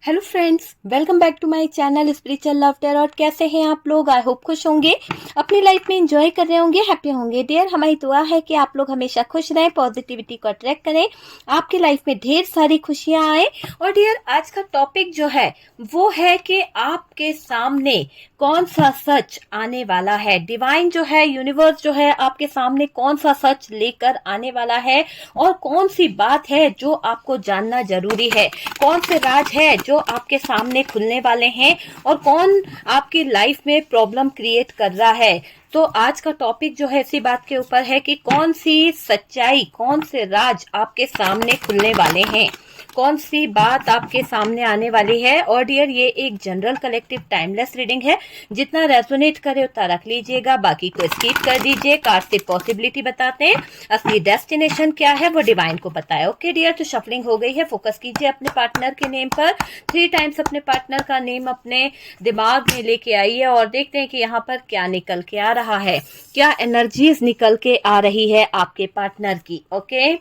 Hello friends, welcome back to my channel spiritual love tarot. कैसे हैं आप लोग? आई होप खुश होंगे, अपनी लाइफ में एंजॉय कर रहे होंगे, हैप्पी होंगे। डियर, हमारी दुआ है कि आप लोग हमेशा खुश रहें, पॉजिटिविटी को अट्रैक्ट करें, आपकी लाइफ में ढेर सारी खुशियां आए। और डियर, आज का टॉपिक जो है वो है कि आपके सामने कौन सा सच आने वाला है। डिवाइन जो है, यूनिवर्स जो है, आपके सामने कौन सा सच लेकर आने वाला है और कौन सी बात है जो आपको जानना जरूरी है, कौन से राज है जो आपके सामने खुलने वाले हैं और कौन आपकी लाइफ में प्रॉब्लम क्रिएट कर रहा है। तो आज का टॉपिक जो है इसी बात के ऊपर है कि कौन सी सच्चाई, कौन से राज आपके सामने खुलने वाले हैं, कौन सी बात आपके सामने आने वाली है। और डियर, ये एक जनरल कलेक्टिव टाइमलेस रीडिंग है, जितना रेजोनेट करे उतना रख लीजिएगा, बाकी को स्किप कर दीजिए। कार्ड से पॉसिबिलिटी बताते हैं, असली डेस्टिनेशन क्या है वो डिवाइन को पता है। ओके डियर, तो शफलिंग हो गई है। फोकस कीजिए अपने पार्टनर के नेम पर, 3 टाइम्स अपने पार्टनर का नेम अपने दिमाग में लेके आइए और देखते हैं कि यहाँ पर क्या निकल के आ रहा है, क्या एनर्जीज निकल के आ रही है आपके पार्टनर की। ओके,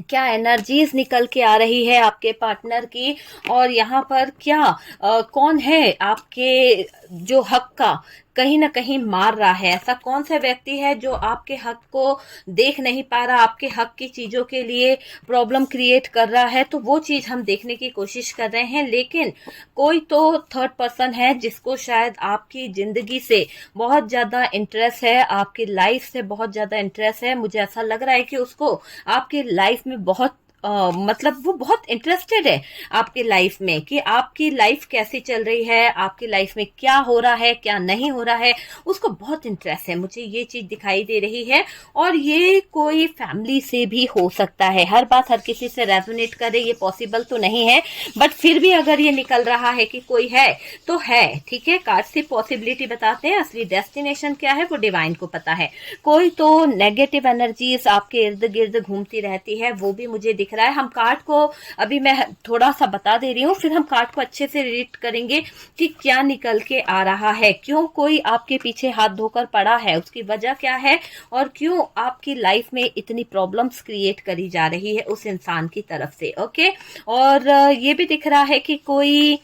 क्या एनर्जीज निकल के आ रही है आपके पार्टनर की। और यहाँ पर क्या कौन है आपके जो हक का कहीं ना कहीं मार रहा है। ऐसा कौन सा व्यक्ति है जो आपके हक को देख नहीं पा रहा, आपके हक की चीजों के लिए प्रॉब्लम क्रिएट कर रहा है। तो वो चीज हम देखने की कोशिश कर रहे हैं, लेकिन कोई तो थर्ड पर्सन है जिसको शायद आपकी जिंदगी से बहुत ज्यादा इंटरेस्ट है, आपकी लाइफ से बहुत ज्यादा इंटरेस्ट है। मुझे ऐसा लग रहा है कि उसको आपकी लाइफ में बहुत मतलब वो बहुत इंटरेस्टेड है आपकी लाइफ में, कि आपकी लाइफ कैसी चल रही है, आपकी लाइफ में क्या हो रहा है, क्या नहीं हो रहा है, उसको बहुत इंटरेस्ट है। मुझे ये चीज दिखाई दे रही है। और ये कोई फैमिली से भी हो सकता है। हर बात हर किसी से रेजोनेट करे ये पॉसिबल तो नहीं है, बट फिर भी अगर ये निकल रहा है कि कोई है तो है। ठीक है, कार्ड से पॉसिबिलिटी बताते हैं, असली डेस्टिनेशन क्या है वो डिवाइन को पता है। कोई तो नेगेटिव एनर्जीज आपके इर्द गिर्द घूमती रहती है, वो भी मुझे दिख रहा है। हम कार्ड को अभी मैं थोड़ा सा बता दे रही हूँ, फिर हम कार्ड को अच्छे से रीड करेंगे कि क्या निकल के आ रहा है, क्यों कोई आपके पीछे हाथ धोकर पड़ा है, उसकी वजह क्या है, और क्यों आपकी लाइफ में इतनी प्रॉब्लम्स क्रिएट करी जा रही है उस इंसान की तरफ से। ओके, और ये भी दिख रहा है कि कोई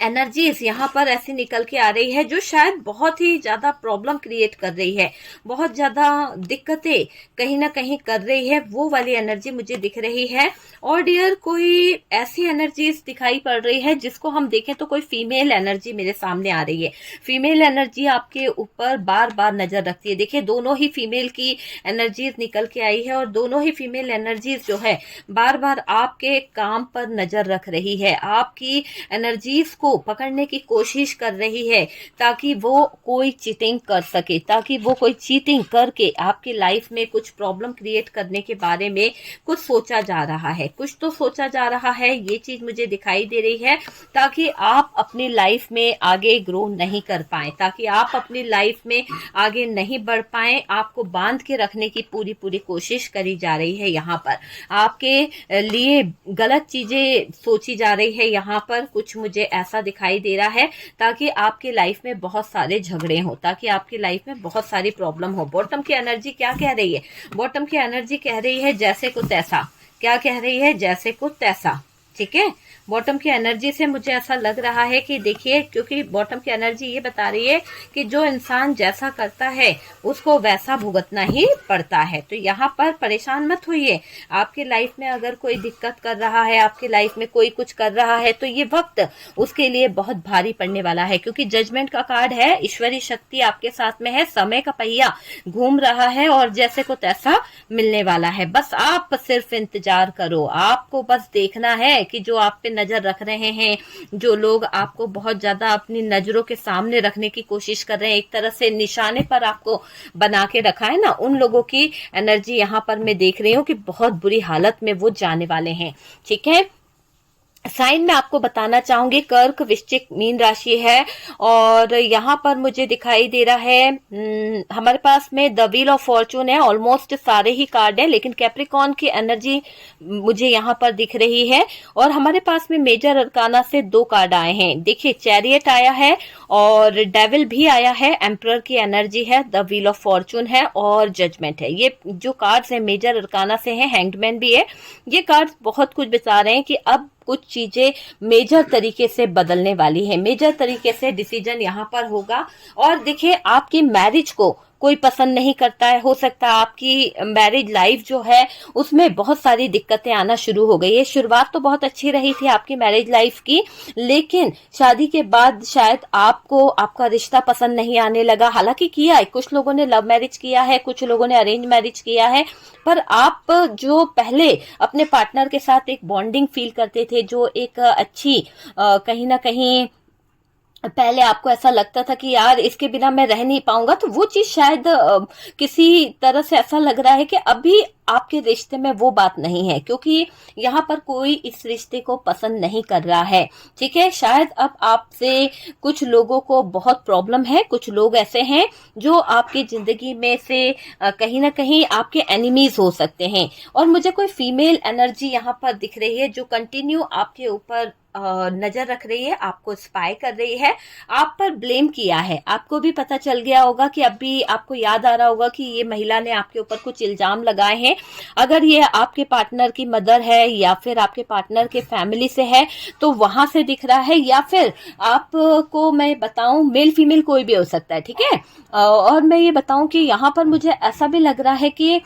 एनर्जीज यहाँ पर ऐसी निकल के आ रही है जो शायद बहुत ही ज्यादा प्रॉब्लम क्रिएट कर रही है, बहुत ज्यादा दिक्कतें कहीं ना कहीं कर रही है, वो वाली एनर्जी मुझे दिख रही है। और डियर, कोई ऐसी एनर्जीज दिखाई पड़ रही है जिसको हम देखें तो कोई फीमेल एनर्जी मेरे सामने आ रही है। फीमेल एनर्जी आपके ऊपर बार बार नजर रखती है। देखिए, दोनों ही फीमेल की एनर्जीज निकल के आई है और दोनों ही फीमेल एनर्जीज जो है बार बार आपके काम पर नजर रख रही है, आपकी एनर्जीज को पकड़ने की कोशिश कर रही है, ताकि वो कोई चीटिंग कर सके, ताकि वो कोई चीटिंग करके आपकी लाइफ में कुछ प्रॉब्लम क्रिएट करने के बारे में कुछ सोचा जा रहा है, कुछ तो सोचा जा रहा है। ये चीज मुझे दिखाई दे रही है, ताकि आप अपनी लाइफ में आगे ग्रो नहीं कर पाए, ताकि आप अपनी लाइफ में आगे नहीं बढ़ पाए। आपको बांध के रखने की पूरी पूरी कोशिश करी जा रही है। यहाँ पर आपके लिए गलत चीजें सोची जा रही है। यहाँ पर कुछ मुझे ऐसा दिखाई दे रहा है ताकि आपकी लाइफ में बहुत सारे झगड़े हो, ताकि आपकी लाइफ में बहुत सारी प्रॉब्लम हो। बॉटम की एनर्जी क्या कह रही है? बॉटम की एनर्जी कह रही है जैसे को तैसा। क्या कह रही है? जैसे को तैसा। ठीक है, बॉटम की एनर्जी से मुझे ऐसा लग रहा है कि देखिए, क्योंकि बॉटम की एनर्जी ये बता रही है कि जो इंसान जैसा करता है उसको वैसा भुगतना ही पड़ता है। तो यहाँ पर परेशान मत होइए। आपकी लाइफ में अगर कोई दिक्कत कर रहा है, आपकी लाइफ में कोई कुछ कर रहा है, तो ये वक्त उसके लिए बहुत भारी पड़ने वाला है, क्योंकि जजमेंट का कार्ड है। ईश्वरीय शक्ति आपके साथ में है, समय का पहिया घूम रहा है और जैसे को तैसा मिलने वाला है। बस आप सिर्फ इंतजार करो, आपको बस देखना है कि जो आप पे नजर रख रहे हैं, जो लोग आपको बहुत ज्यादा अपनी नजरों के सामने रखने की कोशिश कर रहे हैं, एक तरह से निशाने पर आपको बना के रखा है ना, उन लोगों की एनर्जी यहाँ पर मैं देख रही हूँ कि बहुत बुरी हालत में वो जाने वाले हैं। ठीक है, साइन में आपको बताना चाहूंगी, कर्क, वृश्चिक, मीन राशि है। और यहाँ पर मुझे दिखाई दे रहा है हमारे पास में द व्हील ऑफ फॉर्चून है। ऑलमोस्ट सारे ही कार्ड है, लेकिन कैप्रिकॉन की एनर्जी मुझे यहाँ पर दिख रही है। और हमारे पास में मेजर अरकाना से 2 कार्ड आए हैं। देखिए, चैरियट आया है और डेविल भी आया है, एम्परर की एनर्जी है, द व्हील ऑफ फॉर्चून है और जजमेंट है। ये जो कार्ड्स है मेजर अरकाना से है, हैंग्डमैन भी है। ये कार्ड्स बहुत कुछ बता रहे हैं कि अब कुछ चीजें मेजर तरीके से बदलने वाली है, मेजर तरीके से डिसीजन यहाँ पर होगा। और देखिए, आपकी मैरिज को कोई पसंद नहीं करता है, हो सकता है आपकी मैरिज लाइफ जो है उसमें बहुत सारी दिक्कतें आना शुरू हो गई है। शुरुआत तो बहुत अच्छी रही थी आपकी मैरिज लाइफ की, लेकिन शादी के बाद शायद आपको आपका रिश्ता पसंद नहीं आने लगा। हालांकि किया है, कुछ लोगों ने लव मैरिज किया है, कुछ लोगों ने अरेंज मैरिज किया है, पर आप जो पहले अपने पार्टनर के साथ एक बॉन्डिंग फील करते थे, जो एक अच्छी कहीं ना कहीं पहले आपको ऐसा लगता था कि यार इसके बिना मैं रह नहीं पाऊंगा, तो वो चीज शायद किसी तरह से ऐसा लग रहा है कि अभी आपके रिश्ते में वो बात नहीं है, क्योंकि यहाँ पर कोई इस रिश्ते को पसंद नहीं कर रहा है। ठीक है, शायद अब आपसे कुछ लोगों को बहुत प्रॉब्लम है, कुछ लोग ऐसे हैं जो आपकी जिंदगी में से कहीं ना कहीं आपके एनिमीज हो सकते हैं। और मुझे कोई फीमेल एनर्जी यहाँ पर दिख रही है जो कंटिन्यू आपके ऊपर नजर रख रही है, आपको स्पाई कर रही है, आप पर ब्लेम किया है। आपको भी पता चल गया होगा कि अभी आपको याद आ रहा होगा कि ये महिला ने आपके ऊपर कुछ इल्जाम लगाए हैं। अगर ये आपके पार्टनर की मदर है या फिर आपके पार्टनर के फैमिली से है तो वहां से दिख रहा है, या फिर आपको मैं बताऊं मेल फीमेल कोई भी हो सकता है। ठीक है, और मैं ये बताऊं कि यहाँ पर मुझे ऐसा भी लग रहा है कि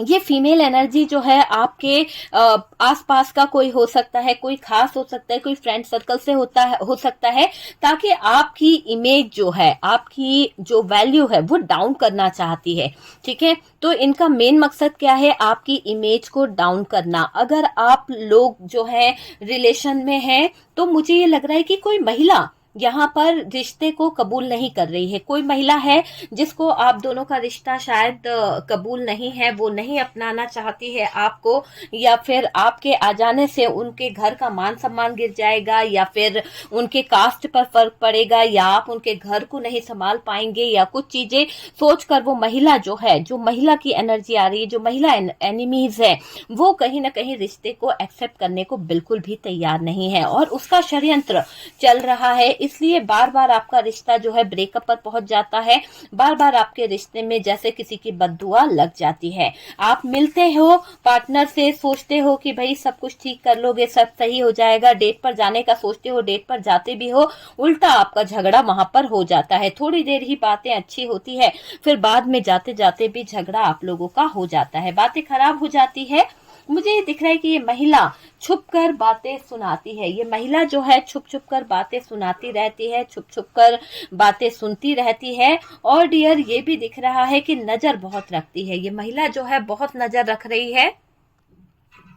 ये फीमेल एनर्जी जो है आपके आसपास का कोई हो सकता है, कोई खास हो सकता है, कोई फ्रेंड सर्कल से हो सकता है, ताकि आपकी इमेज जो है, आपकी जो वैल्यू है वो डाउन करना चाहती है। ठीक है, तो इनका मेन मकसद क्या है? आपकी इमेज को डाउन करना। अगर आप लोग जो है रिलेशन में हैं तो मुझे ये लग रहा है कि कोई महिला यहाँ पर रिश्ते को कबूल नहीं कर रही है। कोई महिला है जिसको आप दोनों का रिश्ता शायद कबूल नहीं है, वो नहीं अपनाना चाहती है आपको, या फिर आपके आ जाने से उनके घर का मान सम्मान गिर जाएगा, या फिर उनके कास्ट पर फर्क पड़ेगा, या आप उनके घर को नहीं संभाल पाएंगे, या कुछ चीजें सोचकर वो महिला जो है, जो महिला की एनर्जी आ रही है, जो महिला एनिमीज है, वो कहीं ना कहीं रिश्ते को एक्सेप्ट करने को बिल्कुल भी तैयार नहीं है और उसका षड्यंत्र चल रहा है। इसलिए बार बार आपका रिश्ता जो है ब्रेकअप पर पहुंच जाता है, बार बार आपके रिश्ते में जैसे किसी की बद्दुआ लग जाती है। आप मिलते हो पार्टनर से, सोचते हो कि भाई सब कुछ ठीक कर लोगे, सब सही हो जाएगा, डेट पर जाने का सोचते हो, डेट पर जाते भी हो, उल्टा आपका झगड़ा वहां पर हो जाता है। थोड़ी देर ही बातें अच्छी होती है, फिर बाद में जाते जाते भी झगड़ा आप लोगों का हो जाता है, बातें खराब हो जाती है। मुझे ये दिख रहा है कि ये महिला छुप कर बातें सुनाती है, ये महिला जो है छुप छुप कर बातें सुनाती रहती है, छुप छुप कर बातें सुनती रहती है। और डियर, ये भी दिख रहा है कि नजर बहुत रखती है, ये महिला जो है बहुत नजर रख रही है।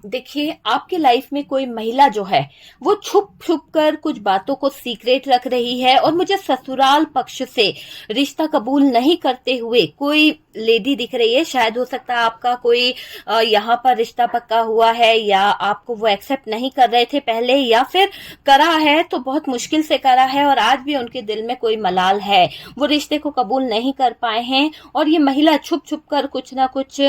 देखिए, आपके लाइफ में कोई महिला जो है वो छुप छुप कर कुछ बातों को सीक्रेट रख रही है, और मुझे ससुराल पक्ष से रिश्ता कबूल नहीं करते हुए कोई लेडी दिख रही है। शायद हो सकता है आपका कोई यहाँ पर रिश्ता पक्का हुआ है, या आपको वो एक्सेप्ट नहीं कर रहे थे पहले, या फिर करा है तो बहुत मुश्किल से करा है और आज भी उनके दिल में कोई मलाल है, वो रिश्ते को कबूल नहीं कर पाए हैं। और ये महिला छुप छुप कर कुछ ना कुछ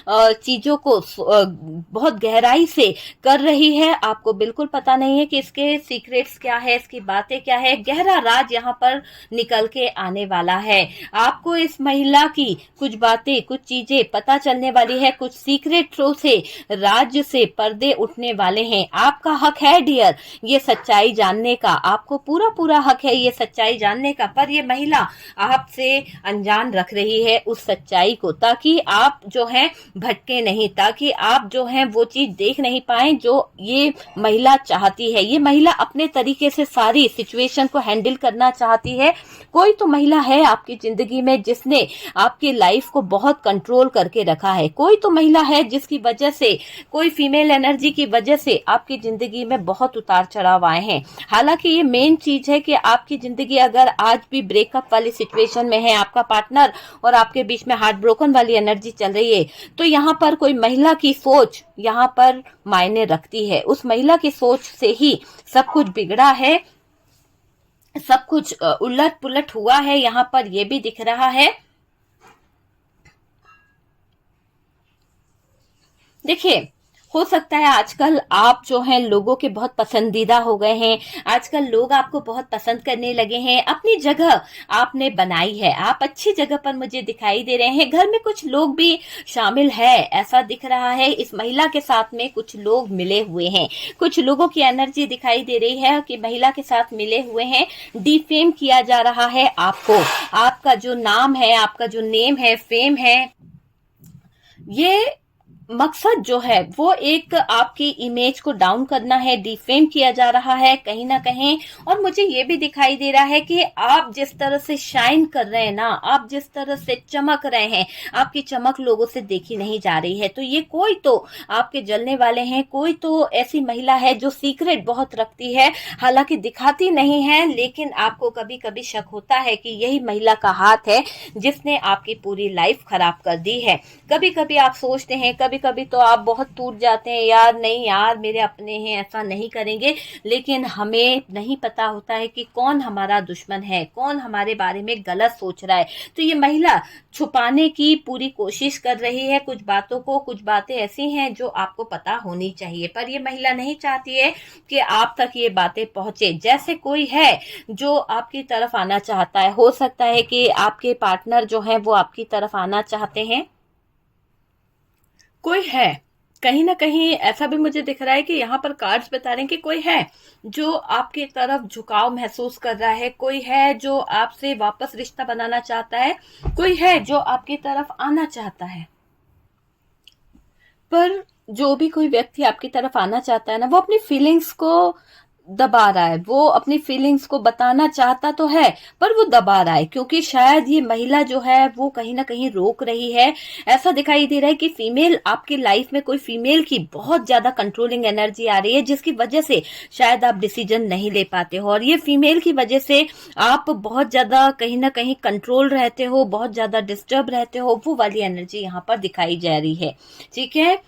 चीजों को बहुत गहराई से कर रही है। आपको बिल्कुल पता नहीं है कि इसके सीक्रेट्स क्या है, इसकी बातें क्या है। गहरा राज यहाँ पर निकल के आने वाला है। आपको इस महिला की कुछ बातें, कुछ चीजें पता चलने वाली है, कुछ सीक्रेट थ्रू से राज्य से पर्दे उठने वाले हैं। आपका हक है डियर ये सच्चाई जानने का, आपको पूरा पूरा हक है ये सच्चाई जानने का, पर ये महिला आपसे अनजान रख रही है उस सच्चाई को, ताकि आप जो है भटके नहीं, ताकि आप जो है वो चीज देख नहीं पाए जो ये महिला चाहती है। ये महिला अपने तरीके से सारी सिचुएशन को हैंडल करना चाहती है। कोई तो महिला है आपकी जिंदगी में जिसने आपकी लाइफ को बहुत कंट्रोल करके रखा है। कोई तो महिला है जिसकी वजह से, कोई फीमेल एनर्जी की वजह से आपकी जिंदगी में बहुत उतार चढ़ाव आए हैं। हालांकि ये मेन चीज है कि आपकी जिंदगी अगर आज भी ब्रेकअप वाली सिचुएशन में है, आपका पार्टनर और आपके बीच में हार्ट ब्रोकन वाली एनर्जी चल रही है, तो यहाँ पर कोई महिला की सोच यहाँ पर मायने रखती है। उस महिला की सोच से ही सब कुछ बिगड़ा है, सब कुछ उलट पुलट हुआ है। यहाँ पर यह भी दिख रहा है। देखिए, हो सकता है आजकल आप जो हैं लोगों के बहुत पसंदीदा हो गए हैं, आजकल लोग आपको बहुत पसंद करने लगे हैं, अपनी जगह आपने बनाई है, आप अच्छी जगह पर मुझे दिखाई दे रहे हैं। घर में कुछ लोग भी शामिल है, ऐसा दिख रहा है। इस महिला के साथ में कुछ लोग मिले हुए हैं, कुछ लोगों की एनर्जी दिखाई दे रही है कि महिला के साथ मिले हुए हैं। डिफेम किया जा रहा है आपको, आपका जो नाम है, आपका जो नेम है, फेम है, ये मकसद जो है वो एक आपकी इमेज को डाउन करना है, डिफेम किया जा रहा है कहीं ना कहीं। और मुझे ये भी दिखाई दे रहा है कि आप जिस तरह से शाइन कर रहे हैं ना, आप जिस तरह से चमक रहे हैं, आपकी चमक लोगों से देखी नहीं जा रही है। तो ये कोई तो आपके जलने वाले हैं, कोई तो ऐसी महिला है जो सीक्रेट बहुत रखती है, हालांकि दिखाती नहीं है, लेकिन आपको कभी कभी शक होता है कि यही महिला का हाथ है जिसने आपकी पूरी लाइफ खराब कर दी है। कभी कभी आप सोचते हैं, कभी कभी तो आप बहुत टूट जाते हैं, यार नहीं यार मेरे अपने हैं, ऐसा नहीं करेंगे। लेकिन हमें नहीं पता होता है कि कौन हमारा दुश्मन है, कौन हमारे बारे में गलत सोच रहा है। तो ये महिला छुपाने की पूरी कोशिश कर रही है कुछ बातों को, कुछ बातें ऐसी हैं जो आपको पता होनी चाहिए, पर ये महिला नहीं चाहती है कि आप तक ये बातें पहुंचे। जैसे कोई है जो आपकी तरफ आना चाहता है, हो सकता है कि आपके पार्टनर जो है वो आपकी तरफ आना चाहते हैं, कोई है। कहीं ना कहीं ऐसा भी मुझे दिख रहा है कि यहाँ पर कार्ड्स बता रहे हैं कि कोई है जो आपकी तरफ झुकाव महसूस कर रहा है, कोई है जो आपसे वापस रिश्ता बनाना चाहता है, कोई है जो आपकी तरफ आना चाहता है। पर जो भी कोई व्यक्ति आपकी तरफ आना चाहता है ना, वो अपनी फीलिंग्स को दबा रहा है, वो अपनी फीलिंग्स को बताना चाहता तो है पर वो दबा रहा है, क्योंकि शायद ये महिला जो है वो कहीं ना कहीं रोक रही है। ऐसा दिखाई दे रहा है कि फीमेल आपकी लाइफ में, कोई फीमेल की बहुत ज्यादा कंट्रोलिंग एनर्जी आ रही है, जिसकी वजह से शायद आप डिसीजन नहीं ले पाते हो, और ये फीमेल की वजह से आप बहुत ज्यादा कहीं ना कहीं कंट्रोल रहते हो, बहुत ज्यादा डिस्टर्ब रहते हो, वो वाली एनर्जी यहाँ पर दिखाई जा रही है। ठीक है,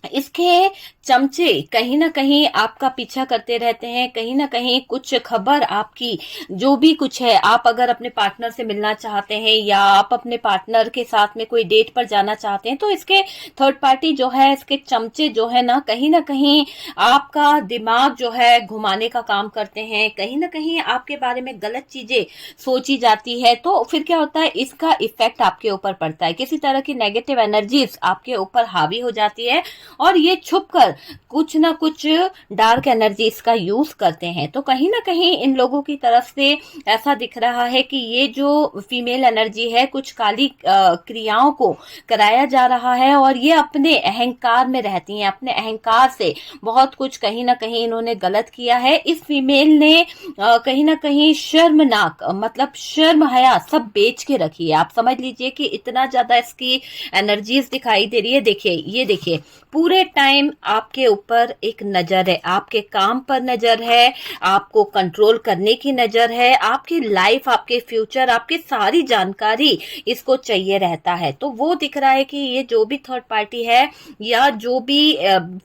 इसके चमचे कहीं ना कहीं आपका पीछा करते रहते हैं, कहीं ना कहीं कुछ खबर आपकी जो भी कुछ है, आप अगर अपने पार्टनर से मिलना चाहते हैं या आप अपने पार्टनर के साथ में कोई डेट पर जाना चाहते हैं, तो इसके थर्ड पार्टी जो है, इसके चमचे जो है ना कहीं आपका दिमाग जो है घुमाने का काम करते हैं, कहीं ना कहीं आपके बारे में गलत चीजें सोची जाती है। तो फिर क्या होता है, इसका इफेक्ट आपके ऊपर पड़ता है, किसी तरह की नेगेटिव एनर्जीज आपके ऊपर हावी हो जाती है और ये छुपकर कुछ ना कुछ डार्क एनर्जीज का यूज करते हैं। तो कहीं ना कहीं इन लोगों की तरफ से ऐसा दिख रहा है कि ये जो फीमेल एनर्जी है, कुछ काली क्रियाओं को कराया जा रहा है, और ये अपने अहंकार में रहती हैं, अपने अहंकार से बहुत कुछ कहीं ना कहीं इन्होंने गलत किया है। इस फीमेल ने कहीं ना कहीं शर्मनाक, मतलब शर्म हया सब बेच के रखी है। आप समझ लीजिए कि इतना ज्यादा इसकी एनर्जीज दिखाई दे रही है। देखिए, ये देखिए, पूरे टाइम आपके ऊपर एक नजर है, आपके काम पर नजर है, आपको कंट्रोल करने की नजर है, आपकी लाइफ, आपके फ्यूचर, आपकी सारी जानकारी इसको चाहिए रहता है। तो वो दिख रहा है कि ये जो भी थर्ड पार्टी है या जो भी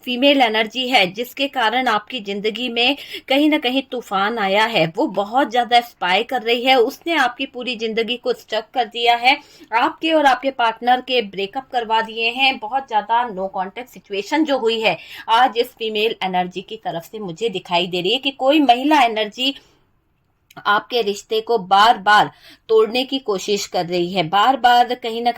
फीमेल एनर्जी है जिसके कारण आपकी जिंदगी में कहीं ना कहीं तूफान आया है, वो बहुत ज्यादा स्पाई कर रही है। उसने आपकी पूरी जिंदगी को स्टक कर दिया है, आपके और आपके पार्टनर के ब्रेकअप करवा दिए हैं, बहुत ज्यादा नो कॉन्टेक्ट सिचुएशन जो हुई है आज इस फीमेल एनर्जी की तरफ से मुझे दिखाई दे रही है कि कोई महिला एनर्जी आपके रिश्ते को बार बार तोड़ने की कोशिश कर रही है, बार बार कहीं ना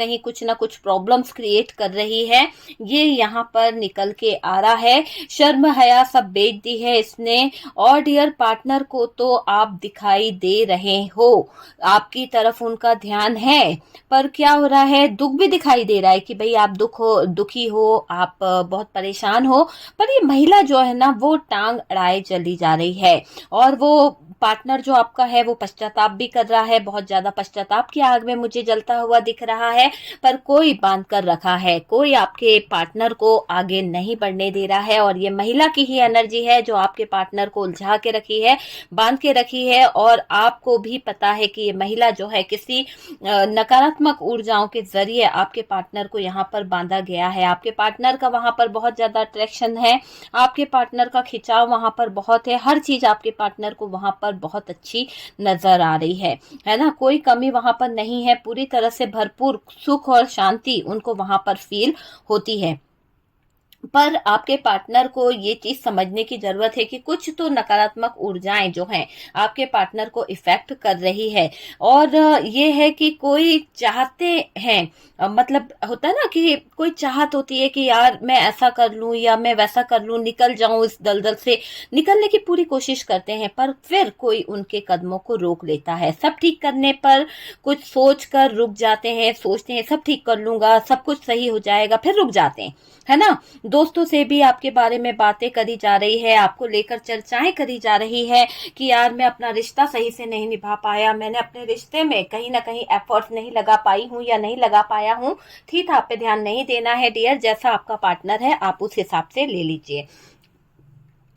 कुछ प्रॉब्लम्स क्रिएट कर रही है। ये यहाँ पर निकल के आ रहा है, शर्म हया सब बेच दी है इसने। और डियर पार्टनर को तो आप दिखाई दे रहे हो, आपकी तरफ उनका ध्यान है, पर क्या हो रहा है, दुख भी दिखाई दे रहा है कि भाई आप दुखी हो, आप बहुत परेशान हो। पर ये महिला जो है ना, वो टांग अड़ाए चली जा रही है, और वो पार्टनर जो आपका है वो पश्चाताप भी कर रहा है, बहुत ज्यादा पश्चाताप की आग में मुझे जलता हुआ दिख रहा है। पर कोई बांध कर रखा है, कोई आपके पार्टनर को आगे नहीं बढ़ने दे रहा है, और ये महिला की ही एनर्जी है जो आपके पार्टनर को उलझा के रखी है, बांध के रखी है। और आपको भी पता है कि ये महिला जो है किसी नकारात्मक ऊर्जाओं के जरिए आपके पार्टनर को यहाँ पर बांधा गया है। आपके पार्टनर का वहां पर बहुत ज्यादा अट्रैक्शन है, आपके पार्टनर का खिंचाव वहां पर बहुत है, हर चीज आपके पार्टनर को वहां पर बहुत अच्छी नजर आ रही है ना, कोई कमी वहां पर नहीं है, पूरी तरह से भरपूर सुख और शांति उनको वहां पर फील होती है। पर आपके पार्टनर को ये चीज समझने की जरूरत है कि कुछ तो नकारात्मक ऊर्जाएं जो हैं आपके पार्टनर को इफेक्ट कर रही है। और ये है कि कोई चाहते हैं, मतलब होता है ना कि कोई चाहत होती है कि यार मैं ऐसा कर लूं या मैं वैसा कर लूं, निकल जाऊं इस दलदल से, निकलने की पूरी कोशिश करते हैं, पर फिर कोई उनके कदमों को रोक लेता है। सब ठीक करने पर कुछ सोच कर रुक जाते हैं, सोचते हैं सब ठीक कर लूंगा, सब कुछ सही हो जाएगा, फिर रुक जाते हैं, है ना। दोस्तों से भी आपके बारे में बातें करी जा रही है, आपको लेकर चर्चाएं करी जा रही है कि यार मैं अपना रिश्ता सही से नहीं निभा पाया, मैंने अपने रिश्ते में कहीं ना कहीं एफर्ट्स नहीं लगा पाई हूं या नहीं लगा पाया हूं। ठीक, आप पे ध्यान नहीं देना है डियर, जैसा आपका पार्टनर है आप उस हिसाब से ले लीजिए।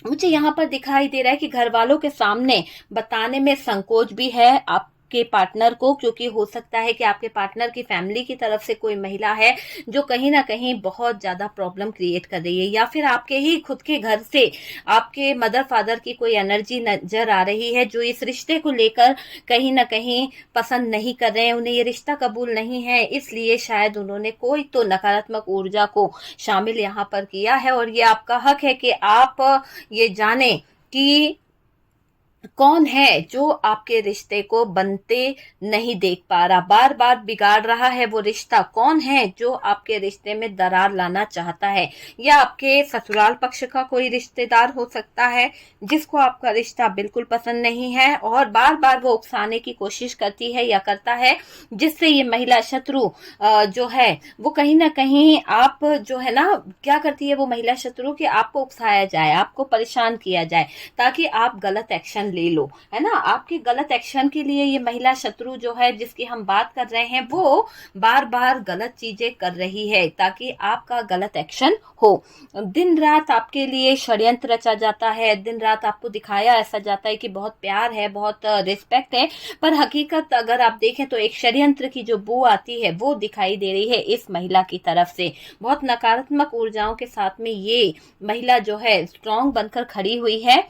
मुझे यहाँ पर दिखाई दे रहा है कि घर वालों के सामने बताने में संकोच भी है आपके पार्टनर को, क्योंकि हो सकता है कि आपके पार्टनर की फैमिली की तरफ से कोई महिला है जो कहीं ना कहीं बहुत ज्यादा प्रॉब्लम क्रिएट कर रही है, या फिर आपके ही खुद के घर से आपके मदर फादर की कोई एनर्जी नजर आ रही है जो इस रिश्ते को लेकर कहीं ना कहीं पसंद नहीं कर रहे हैं, उन्हें ये रिश्ता कबूल नहीं है, इसलिए शायद उन्होंने कोई तो नकारात्मक ऊर्जा को शामिल यहाँ पर किया है। और ये आपका हक है कि आप ये जाने कि कौन है जो आपके रिश्ते को बनते नहीं देख पा रहा, बार बार बिगाड़ रहा है वो रिश्ता, कौन है जो आपके रिश्ते में दरार लाना चाहता है। या आपके ससुराल पक्ष का कोई रिश्तेदार हो सकता है जिसको आपका रिश्ता बिल्कुल पसंद नहीं है और बार बार वो उकसाने की कोशिश करती है या करता है, जिससे ये महिला शत्रु जो है वो कहीं ना कहीं आप जो है ना क्या करती है वो महिला शत्रु कि आपको उकसाया जाए, आपको परेशान किया जाए ताकि आप गलत एक्शन ले लो, है ना। आपके गलत एक्शन के लिए ये महिला शत्रु जो है जिसकी हम बात कर रहे हैं वो बार बार गलत चीजें कर रही है ताकि आपका गलत एक्शन हो। दिन रात आपके लिए षड्यंत्र रचा जाता है, दिन रात आपको दिखाया ऐसा जाता है कि बहुत प्यार है, बहुत रिस्पेक्ट है, पर हकीकत अगर आप देखें तो एक षड्यंत्र की जो बू आती है वो दिखाई दे रही है इस महिला की तरफ से। बहुत नकारात्मक ऊर्जाओं के साथ में ये महिला जो है स्ट्रांग बनकर खड़ी हुई है।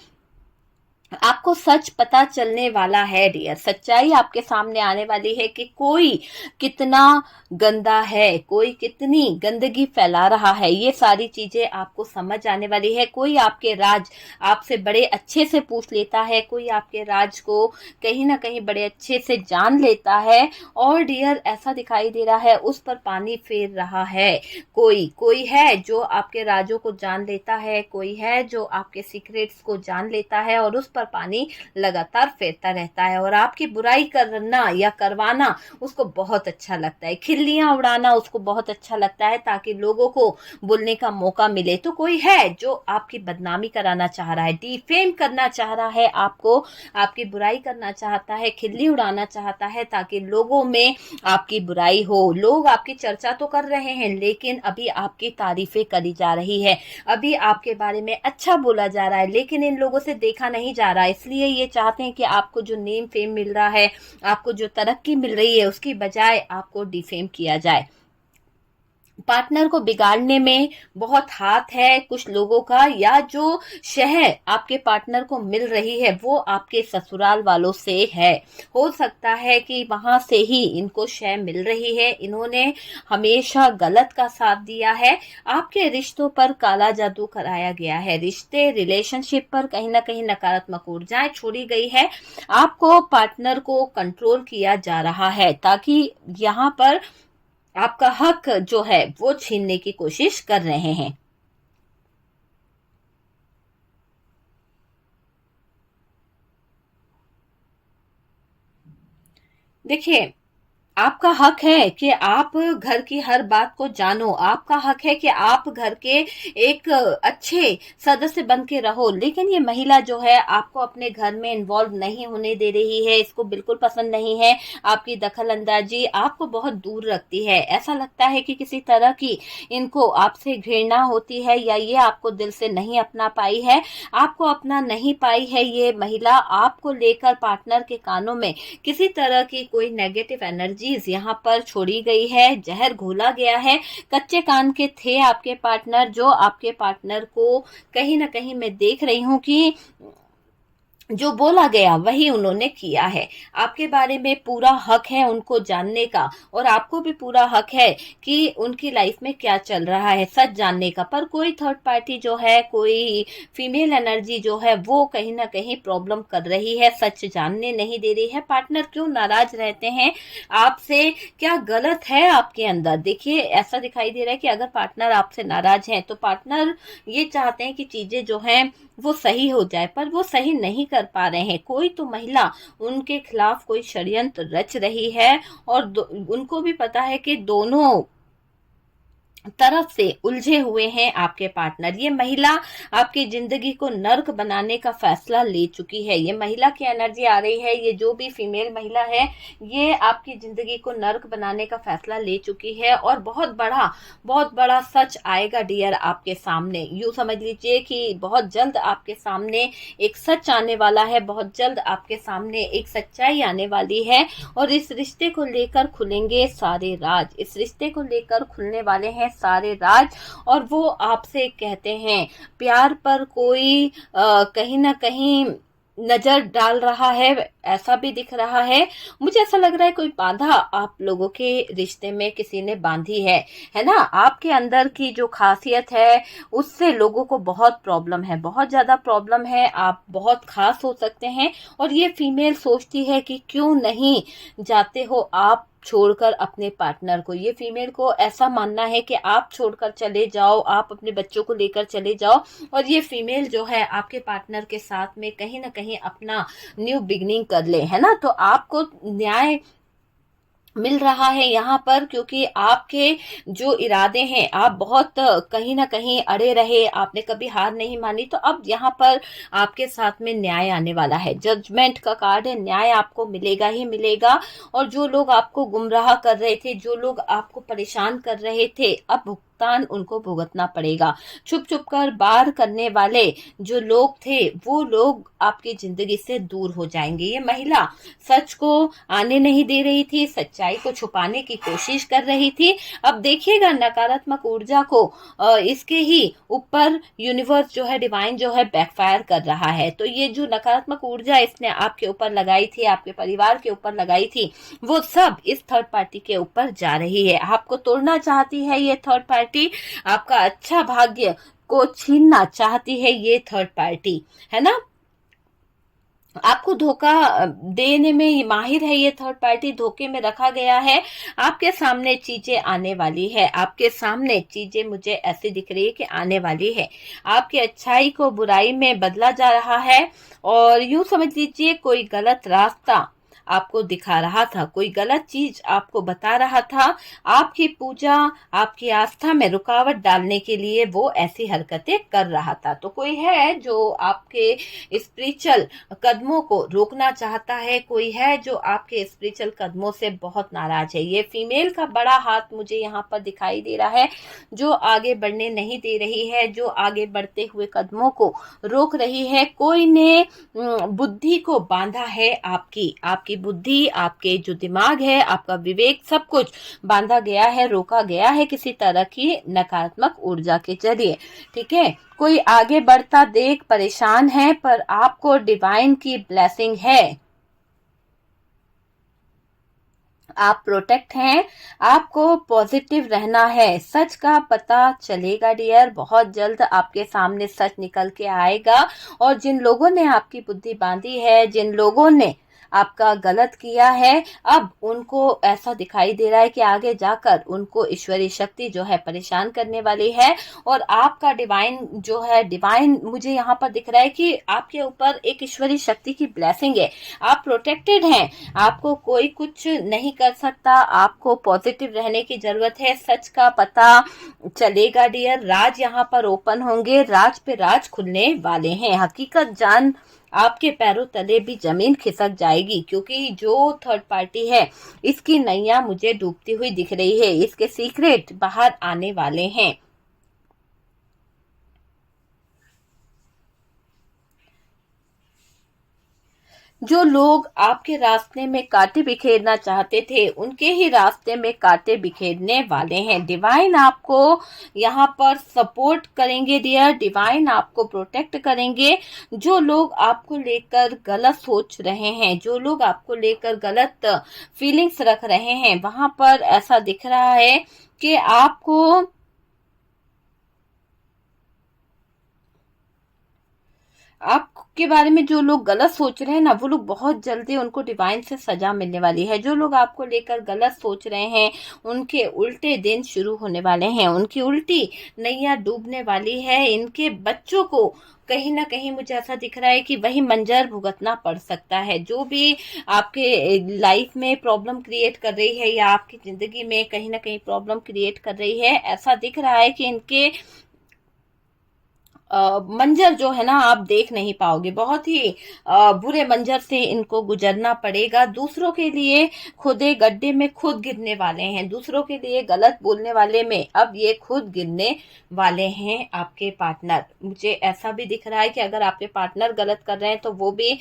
आपको सच पता चलने वाला है डियर, सच्चाई आपके सामने आने वाली है कि कोई कितना गंदा है, कोई कितनी गंदगी फैला रहा है, ये सारी चीजें आपको समझ आने वाली है। कोई आपके राज आपसे बड़े अच्छे से पूछ लेता है, कोई आपके राज को कहीं ना कहीं बड़े अच्छे से जान लेता है और डियर ऐसा दिखाई दे रहा है उस पर पानी फेर रहा है। कोई है जो आपके राजों को जान लेता है, कोई है जो आपके सीक्रेट्स को जान लेता है और उस पर पानी लगातार फेरता रहता है। और आपकी बुराई करना या करवाना उसको बहुत अच्छा लगता है, खिल्लियां उड़ाना उसको बहुत अच्छा लगता है ताकि लोगों को बोलने का मौका मिले। तो कोई है जो आपकी बदनामी कराना चाह रहा है, डिफेम करना चाह रहा है, आपको आपकी बुराई करना चाहता है, खिल्ली उड़ाना चाहता है ताकि लोगों में आपकी बुराई हो। लोग आपकी चर्चा तो कर रहे हैं लेकिन अभी आपकी तारीफें करी जा रही है, अभी आपके बारे में अच्छा बोला जा रहा है, लेकिन इन लोगों से देखा नहीं जा रहा है। इसलिए ये चाहते हैं कि आपको जो नेम फेम मिल रहा है, आपको जो तरक्की मिल रही है, उसकी बजाय आपको डिफेम किया जाए। पार्टनर को बिगाड़ने में बहुत हाथ है कुछ लोगों का, या जो शह आपके पार्टनर को मिल रही है वो आपके ससुराल वालों से है। हो सकता है कि वहां से ही इनको शह मिल रही है, इन्होंने हमेशा गलत का साथ दिया है, आपके रिश्तों पर काला जादू कराया गया है, रिश्ते रिलेशनशिप पर कहीं ना कहीं नकारात्मक ऊर्जाएं छोड़ी गई है, आपको पार्टनर को कंट्रोल किया जा रहा है ताकि यहाँ पर आपका हक जो है वो छीनने की कोशिश कर रहे हैं। देखिए, आपका हक है कि आप घर की हर बात को जानो, आपका हक है कि आप घर के एक अच्छे सदस्य बन के रहो, लेकिन ये महिला जो है आपको अपने घर में इन्वॉल्व नहीं होने दे रही है, इसको बिल्कुल पसंद नहीं है। आपकी दखल अंदाजी आपको बहुत दूर रखती है, ऐसा लगता है कि किसी तरह की इनको आपसे घृणा होती है या ये आपको दिल से नहीं अपना पाई है, आपको अपना नहीं पाई है। ये महिला आपको लेकर पार्टनर के कानों में किसी तरह की कोई नेगेटिव एनर्जी यहाँ पर छोड़ी गई है, जहर घोला गया है। कच्चे कान के थे आपके पार्टनर, जो आपके पार्टनर को कहीं ना कहीं मैं देख रही हूँ कि जो बोला गया वही उन्होंने किया है। आपके बारे में पूरा हक है उनको जानने का, और आपको भी पूरा हक है कि उनकी लाइफ में क्या चल रहा है सच जानने का। पर कोई थर्ड पार्टी जो है, कोई फीमेल एनर्जी जो है, वो कहीं ना कहीं प्रॉब्लम कर रही है, सच जानने नहीं दे रही है। पार्टनर क्यों नाराज रहते हैं आपसे, क्या गलत है आपके अंदर? देखिए, ऐसा दिखाई दे रहा है कि अगर पार्टनर आपसे नाराज हैं तो पार्टनर ये चाहते हैं कि चीजें जो हैं वो सही हो जाए, पर वो सही नहीं कर पा रहे हैं। कोई तो महिला उनके खिलाफ कोई षड्यंत्र रच रही है, और उनको भी पता है कि दोनों तरफ से उलझे हुए हैं आपके पार्टनर। ये महिला आपकी जिंदगी को नर्क बनाने का फैसला ले चुकी है। ये महिला की एनर्जी आ रही है, ये जो भी फीमेल महिला है, ये आपकी जिंदगी को नर्क बनाने का फैसला ले चुकी है, और बहुत बड़ा सच आएगा डियर आपके सामने। यूं समझ लीजिए कि बहुत जल्द आपके सामने एक सच आने वाला है, बहुत जल्द आपके सामने एक सच्चाई आने वाली है, और इस रिश्ते को लेकर खुलेंगे सारे राज। इस रिश्ते को लेकर खुलने वाले हैं सारे राज, और वो आपसे कहते हैं प्यार पर कोई कहीं ना कहीं नजर डाल रहा है, ऐसा भी दिख रहा है। मुझे ऐसा लग रहा है कोई बाधा आप लोगों के रिश्ते में किसी ने बांधी है ना? आपके अंदर की जो खासियत है उससे लोगों को बहुत प्रॉब्लम है, बहुत ज्यादा प्रॉब्लम है। आप बहुत खास हो सकते हैं, और ये फीमेल सोचती है कि क्यों नहीं जाते हो आप छोड़कर अपने पार्टनर को। ये फीमेल को ऐसा मानना है कि आप छोड़कर चले जाओ, आप अपने बच्चों को लेकर चले जाओ, और ये फीमेल जो है आपके पार्टनर के साथ में कहीं ना कहीं अपना न्यू बिगनिंग कर ले, है ना? तो आपको न्याय मिल रहा है यहाँ पर, क्योंकि आपके जो इरादे हैं, आप बहुत कहीं ना कहीं अड़े रहे, आपने कभी हार नहीं मानी, तो अब यहाँ पर आपके साथ में न्याय आने वाला है। जजमेंट का कार्ड है, न्याय आपको मिलेगा ही मिलेगा। और जो लोग आपको गुमराह कर रहे थे, जो लोग आपको परेशान कर रहे थे, अब भुगतान उनको भुगतना पड़ेगा। छुप छुप कर बार करने वाले जो लोग थे, वो लोग आपकी जिंदगी से दूर हो जाएंगे। ये महिला सच को आने नहीं दे रही थी, सच्चाई को छुपाने की कोशिश कर रही थी। अब देखिएगा नकारात्मक ऊर्जा को इसके ही ऊपर यूनिवर्स जो है, डिवाइन जो है, बैकफायर कर रहा है। तो ये जो नकारात्मक ऊर्जा इसने आपके ऊपर लगाई थी, आपके परिवार के ऊपर लगाई थी, वो सब इस थर्ड पार्टी के ऊपर जा रही है। आपको तोड़ना चाहती है ये थर्ड पार्टी, आपका अच्छा भाग्य को छीनना चाहती है ये थर्ड पार्टी, है ना? आपको धोखा देने में ये माहिर है ये थर्ड पार्टी, धोखे में रखा गया है। आपके सामने चीजें आने वाली है, आपके सामने चीजें मुझे ऐसी दिख रही है कि आने वाली है। आपकी अच्छाई को बुराई में बदला जा रहा है, और यूं समझ लीजिए कोई गलत रास्ता आपको दिखा रहा था, कोई गलत चीज आपको बता रहा था। आपकी पूजा, आपकी आस्था में रुकावट डालने के लिए वो ऐसी हरकतें कर रहा था। तो कोई है जो आपके स्पिरिचुअल कदमों को रोकना चाहता है, कोई है जो आपके स्पिरिचुअल कदमों से बहुत नाराज है। ये फीमेल का बड़ा हाथ मुझे यहाँ पर दिखाई दे रहा है, जो आगे बढ़ने नहीं दे रही है, जो आगे बढ़ते हुए कदमों को रोक रही है। कोई ने बुद्धि को बांधा है, आपकी बुद्धि, आपके जो दिमाग है, आपका विवेक, सब कुछ बांधा गया है, रोका गया है किसी तरह की नकारात्मक ऊर्जा के जरिए। ठीक है, कोई आगे बढ़ता देख परेशान है, पर आपको डिवाइन की ब्लेसिंग है, आप प्रोटेक्ट हैं। आपको पॉजिटिव रहना है, सच का पता चलेगा डियर, बहुत जल्द आपके सामने सच निकल के आएगा। और जिन लोगों ने आपकी बुद्धि बांधी है, जिन लोगों ने आपका गलत किया है, अब उनको ऐसा दिखाई दे रहा है कि आगे जाकर उनको ईश्वरीय शक्ति जो है परेशान करने वाली है। और आपका डिवाइन जो है, डिवाइन मुझे यहाँ पर दिख रहा है कि आपके ऊपर एक ईश्वरीय शक्ति की ब्लेसिंग है, आप प्रोटेक्टेड हैं, आपको कोई कुछ नहीं कर सकता। आपको पॉजिटिव रहने की जरूरत है, सच का पता चलेगा डियर, राज यहाँ पर ओपन होंगे, राज पे राज खुलने वाले हैं। हकीकत जान आपके पैरों तले भी जमीन खिसक जाएगी, क्योंकि जो थर्ड पार्टी है इसकी नैया मुझे डूबती हुई दिख रही है, इसके सीक्रेट बाहर आने वाले हैं। जो लोग आपके रास्ते में कांटे बिखेरना चाहते थे, उनके ही रास्ते में कांटे बिखेरने वाले हैं। डिवाइन आपको यहाँ पर सपोर्ट करेंगे डियर, डिवाइन आपको प्रोटेक्ट करेंगे। जो लोग आपको लेकर गलत सोच रहे हैं, जो लोग आपको लेकर गलत फीलिंग्स रख रहे हैं, वहां पर ऐसा दिख रहा है कि आपके बारे में जो लोग गलत सोच रहे हैं ना, वो लोग बहुत जल्दी उनको डिवाइन से सजा मिलने वाली है। जो लोग आपको लेकर गलत सोच रहे हैं, उनके उल्टे दिन शुरू होने वाले हैं, उनकी उल्टी नैया डूबने वाली है। इनके बच्चों को कहीं ना कहीं मुझे ऐसा दिख रहा है कि वही मंजर भुगतना पड़ सकता है। जो भी आपके लाइफ में प्रॉब्लम क्रिएट कर रही है या आपकी जिंदगी में कहीं ना कहीं प्रॉब्लम क्रिएट कर रही है, ऐसा दिख रहा है कि इनके मंजर जो है ना आप देख नहीं पाओगे। बहुत ही बुरे मंजर से इनको गुजरना पड़ेगा। दूसरों के लिए खुदे गड्ढे में खुद गिरने वाले हैं, दूसरों के लिए गलत बोलने वाले में अब ये खुद गिरने वाले हैं आपके पार्टनर। मुझे ऐसा भी दिख रहा है कि अगर आपके पार्टनर गलत कर रहे हैं तो वो भी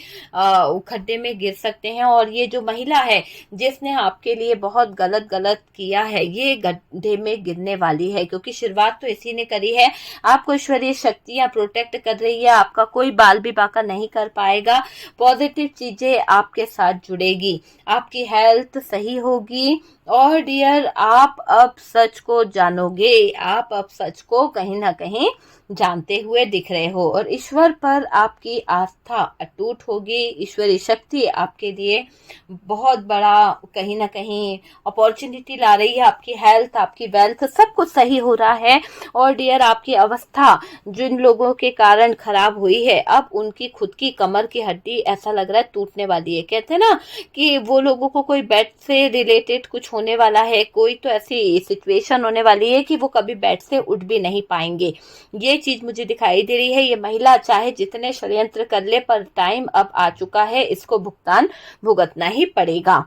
खड्डे में गिर सकते हैं। और ये जो महिला है जिसने आपके लिए बहुत गलत गलत किया है, ये गड्ढे में गिरने वाली है, क्योंकि शुरुआत तो इसी ने करी है। आपको ईश्वरीय शक्तियां प्रोटेक्ट कर रही है, आपका कोई बाल भी बाका नहीं कर पाएगा। पॉजिटिव चीजें आपके साथ जुड़ेगी, आपकी हेल्थ सही होगी। और डियर, आप अब सच को जानोगे, आप अब सच को कहीं ना कहीं जानते हुए दिख रहे हो। और ईश्वर पर आपकी आस्था अटूट होगी। ईश्वरीय शक्ति आपके लिए बहुत बड़ा कहीं ना कहीं अपॉर्चुनिटी ला रही है। आपकी हेल्थ, आपकी वेल्थ, सब कुछ सही हो रहा है। और डियर, आपकी अवस्था जिन लोगों के कारण खराब हुई है, अब उनकी खुद की कमर की हड्डी ऐसा लग रहा है टूटने वाली है। कहते हैं ना कि वो लोगों को कोई बेड से रिलेटेड कुछ होने वाला है, कोई तो ऐसी सिचुएशन होने वाली है कि वो कभी बेड से उठ भी नहीं पाएंगे। ये चीज मुझे दिखाई दे रही है। ये महिला चाहे जितने षड्यंत्र कर ले, पर टाइम अब आ चुका है, इसको भुगतान भुगतना ही पड़ेगा।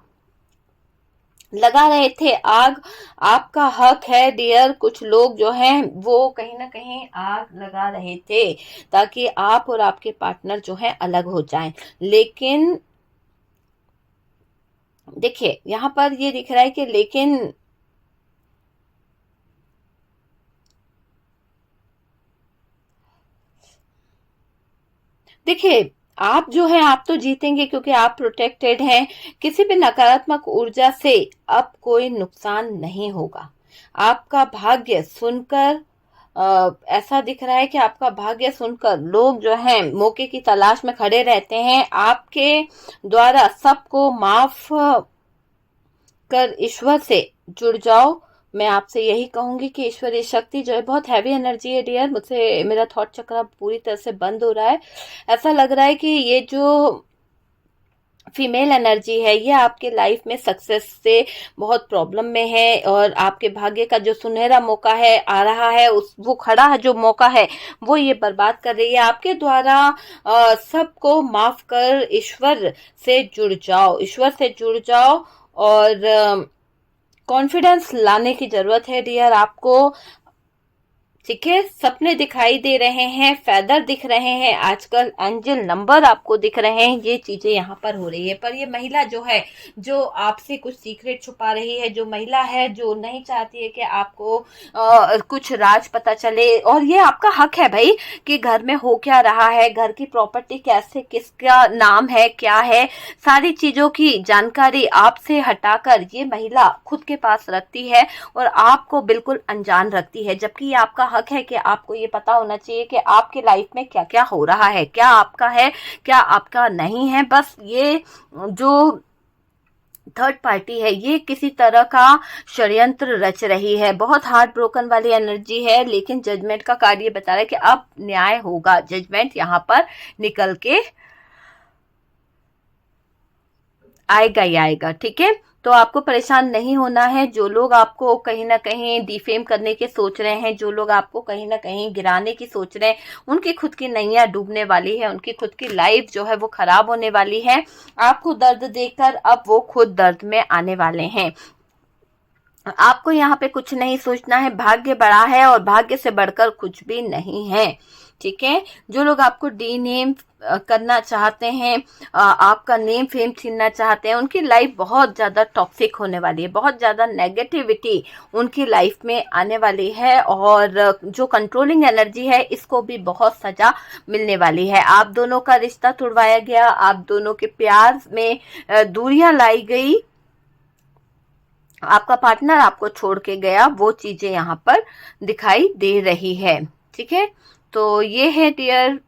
लगा रहे थे आग, आपका हक है डियर। कुछ लोग जो हैं वो कहीं ना कहीं आग लगा रहे थे ताकि आप और आपके पार्टनर जो है अलग हो जाएं। लेकिन देखिए, यहाँ पर ये दिख रहा है कि लेकिन देखिए, आप जो है आप तो जीतेंगे क्योंकि आप प्रोटेक्टेड हैं। किसी भी नकारात्मक ऊर्जा से अब कोई नुकसान नहीं होगा। आपका भाग्य सुनकर ऐसा दिख रहा है कि आपका भाग्य सुनकर लोग जो हैं मौके की तलाश में खड़े रहते हैं। आपके द्वारा सबको माफ कर ईश्वर से जुड़ जाओ। मैं आपसे यही कहूंगी कि ईश्वरीय शक्ति जो है बहुत हैवी एनर्जी है डियर। मुझसे मेरा थॉट चक्र पूरी तरह से बंद हो रहा है। ऐसा लग रहा है कि ये जो फीमेल एनर्जी है ये आपके लाइफ में सक्सेस से बहुत प्रॉब्लम में है। और आपके भाग्य का जो सुनहरा मौका है आ रहा है, उस वो खड़ा है जो मौका है वो ये बर्बाद कर रही है। आपके द्वारा सबको माफ कर ईश्वर से जुड़ जाओ, ईश्वर से जुड़ जाओ। और कॉन्फिडेंस लाने की जरूरत है डियर आपको। ठीक है, सपने दिखाई दे रहे हैं, फेदर दिख रहे हैं, आजकल एंजल नंबर आपको दिख रहे हैं। ये चीजें यहाँ पर हो रही है। पर ये महिला जो है, जो आपसे कुछ सीक्रेट छुपा रही है, जो महिला है जो नहीं चाहती है कि आपको कुछ राज पता चले। और ये आपका हक है भाई कि घर में हो क्या रहा है, घर की प्रॉपर्टी कैसे, किसका नाम है, क्या है, सारी चीजों की जानकारी आपसे हटाकर ये महिला खुद के पास रखती है और आपको बिल्कुल अनजान रखती है। जबकि ये आपका हक है कि आपको ये पता होना चाहिए कि आपके लाइफ में क्या क्या हो रहा है, क्या आपका है, क्या आपका नहीं है। बस ये जो थर्ड पार्टी है ये किसी तरह का षड्यंत्र रच रही है। बहुत हार्ट ब्रोकन वाली एनर्जी है। लेकिन जजमेंट का कार्ड ये बता रहा है कि अब न्याय होगा। जजमेंट यहाँ पर निकल के आएगा ही आएगा। ठीक है, तो आपको परेशान नहीं होना है। जो लोग आपको कहीं ना कहीं डिफेम करने के सोच रहे हैं, जो लोग आपको कहीं ना कहीं गिराने की सोच रहे हैं, उनकी खुद की नैया डूबने वाली है, उनकी खुद की लाइफ जो है वो खराब होने वाली है। आपको दर्द देकर अब वो खुद दर्द में आने वाले हैं। आपको यहाँ पे कुछ नहीं सोचना है, भाग्य बड़ा है और भाग्य से बढ़कर कुछ भी नहीं है। ठीक है, जो लोग आपको डीनेम करना चाहते हैं, आपका नेम फेम छीनना चाहते हैं, उनकी लाइफ बहुत ज्यादा टॉक्सिक होने वाली है, बहुत ज्यादा नेगेटिविटी उनकी लाइफ में आने वाली है, और जो कंट्रोलिंग एनर्जी है इसको भी बहुत सजा मिलने वाली है। आप दोनों का रिश्ता तुड़वाया गया, आप दोनों के प्यार में दूरियां लाई गई, आपका पार्टनर आपको छोड़ के गया, वो चीजें यहाँ पर दिखाई दे रही है। ठीक है, तो ये है डियर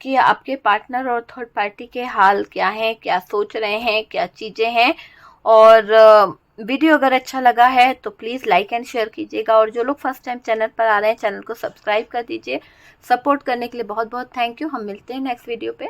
कि आपके पार्टनर और थर्ड पार्टी के हाल क्या है, क्या सोच रहे हैं, क्या चीजें हैं। और वीडियो अगर अच्छा लगा है तो प्लीज लाइक एंड शेयर कीजिएगा, और जो लोग फर्स्ट टाइम चैनल पर आ रहे हैं चैनल को सब्सक्राइब कर दीजिए। सपोर्ट करने के लिए बहुत बहुत थैंक यू। हम मिलते हैं नेक्स्ट वीडियो पे।